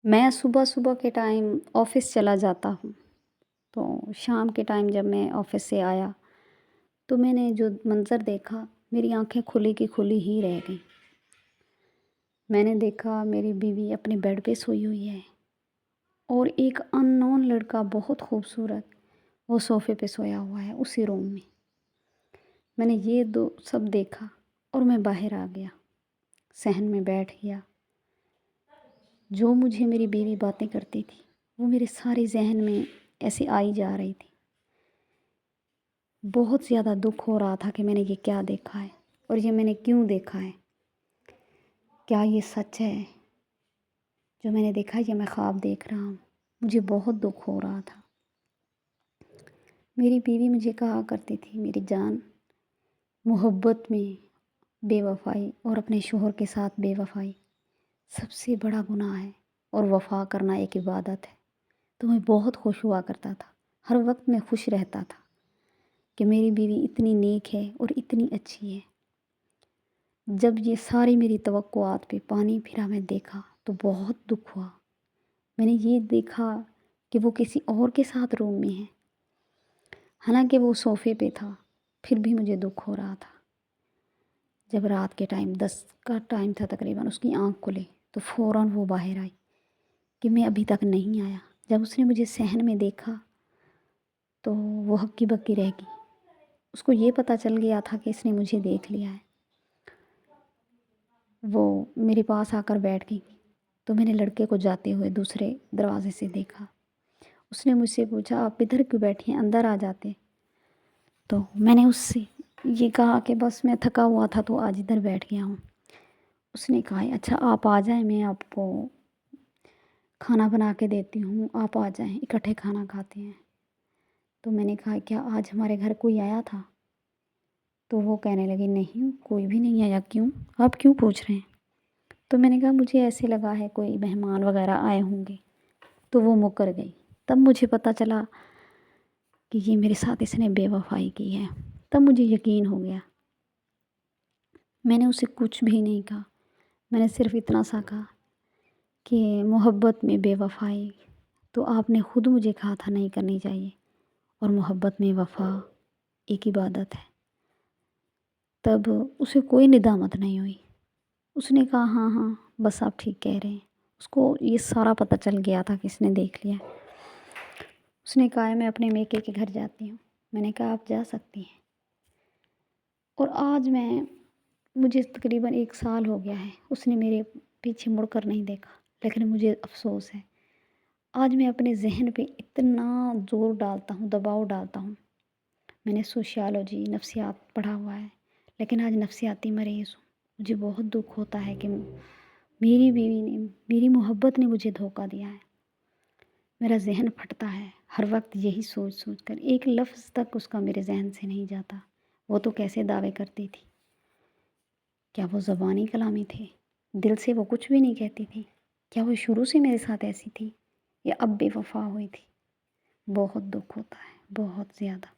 میں صبح صبح کے ٹائم آفس چلا جاتا ہوں، تو شام کے ٹائم جب میں آفس سے آیا تو میں نے جو منظر دیکھا، میری آنکھیں کھلی کی کھلی ہی رہ گئیں۔ میں نے دیکھا میری بیوی اپنے بیڈ پہ سوئی ہوئی ہے اور ایک ان نون لڑکا بہت خوبصورت وہ صوفے پہ سویا ہوا ہے اسی روم میں۔ میں نے یہ دو سب دیکھا اور میں باہر آ گیا، صحن میں بیٹھ گیا۔ جو مجھے میری بیوی باتیں کرتی تھی وہ میرے سارے ذہن میں ایسے آئی جا رہی تھی۔ بہت زیادہ دکھ ہو رہا تھا کہ میں نے یہ کیا دیکھا ہے اور یہ میں نے کیوں دیکھا ہے۔ کیا یہ سچ ہے جو میں نے دیکھا ہے یا میں خواب دیکھ رہا ہوں؟ مجھے بہت دکھ ہو رہا تھا۔ میری بیوی مجھے کہا کرتی تھی، میری جان، محبت میں بے وفائی اور اپنے شوہر کے ساتھ بے وفائی سب سے بڑا گناہ ہے اور وفا کرنا ایک عبادت ہے۔ تو میں بہت خوش ہوا کرتا تھا، ہر وقت میں خوش رہتا تھا کہ میری بیوی اتنی نیک ہے اور اتنی اچھی ہے۔ جب یہ ساری میری توقعات پہ پانی پھرا میں دیکھا تو بہت دکھ ہوا۔ میں نے یہ دیکھا کہ وہ کسی اور کے ساتھ روم میں ہے، حالانکہ وہ صوفے پہ تھا، پھر بھی مجھے دکھ ہو رہا تھا۔ جب رات کے ٹائم 10 کا ٹائم تھا تقریباً، اس کی آنکھ کھلی تو فوراً وہ باہر آئی کہ میں ابھی تک نہیں آیا۔ جب اس نے مجھے صحن میں دیکھا تو وہ ہکی بکی رہ گئی۔ اس کو یہ پتہ چل گیا تھا کہ اس نے مجھے دیکھ لیا ہے۔ وہ میرے پاس آ کر بیٹھ گئی تو میں نے لڑکے کو جاتے ہوئے دوسرے دروازے سے دیکھا۔ اس نے مجھ سے پوچھا، آپ ادھر کیوں بیٹھی ہیں، اندر آ جاتے۔ تو میں نے اس سے یہ کہا کہ بس میں تھکا ہوا تھا تو آج ادھر بیٹھ گیا ہوں۔ اس نے کہا، اچھا آپ آ جائیں، میں آپ کو کھانا بنا کے دیتی ہوں، آپ آ جائیں، اکٹھے کھانا کھاتے ہیں۔ تو میں نے کہا، کیا آج ہمارے گھر کوئی آیا تھا؟ تو وہ کہنے لگی، نہیں کوئی بھی نہیں آیا۔ کیوں؟ آپ کیوں پوچھ رہے ہیں؟ تو میں نے کہا، مجھے ایسے لگا ہے کوئی مہمان وغیرہ آئے ہوں گے۔ تو وہ مکر گئی۔ تب مجھے پتہ چلا کہ یہ میرے ساتھ اس نے بے وفائی کی ہے۔ تب مجھے یقین ہو گیا۔ میں نے اسے کچھ بھی نہیں کہا، میں نے صرف اتنا سا کہا کہ محبت میں بے وفائی تو آپ نے خود مجھے کہا تھا نہیں کرنی چاہیے، اور محبت میں وفا ایک عبادت ہے۔ تب اسے کوئی ندامت نہیں ہوئی۔ اس نے کہا، ہاں ہاں بس آپ ٹھیک کہہ رہے ہیں۔ اس کو یہ سارا پتہ چل گیا تھا کہ اس نے دیکھ لیا۔ اس نے کہا، میں اپنے میکے کے گھر جاتی ہوں۔ میں نے کہا، آپ جا سکتی ہیں۔ اور آج مجھے تقریباً 1 سال ہو گیا ہے، اس نے میرے پیچھے مڑ کر نہیں دیکھا، لیکن مجھے افسوس ہے۔ آج میں اپنے ذہن پہ اتنا زور ڈالتا ہوں، دباؤ ڈالتا ہوں۔ میں نے سوشیالوجی، نفسیات پڑھا ہوا ہے، لیکن آج نفسیاتی مریض ہوں۔ مجھے بہت دکھ ہوتا ہے کہ میری بیوی نے، میری محبت نے مجھے دھوکہ دیا ہے۔ میرا ذہن پھٹتا ہے ہر وقت یہی سوچ سوچ کر، ایک لفظ تک اس کا میرے ذہن سے نہیں جاتا۔ وہ تو کیسے دعوے کرتی تھی، کیا وہ زبانی کلامی تھے؟ دل سے وہ کچھ بھی نہیں کہتی تھی؟ کیا وہ شروع سے میرے ساتھ ایسی تھی یا اب بے وفا ہوئی تھی؟ بہت دکھ ہوتا ہے، بہت زیادہ۔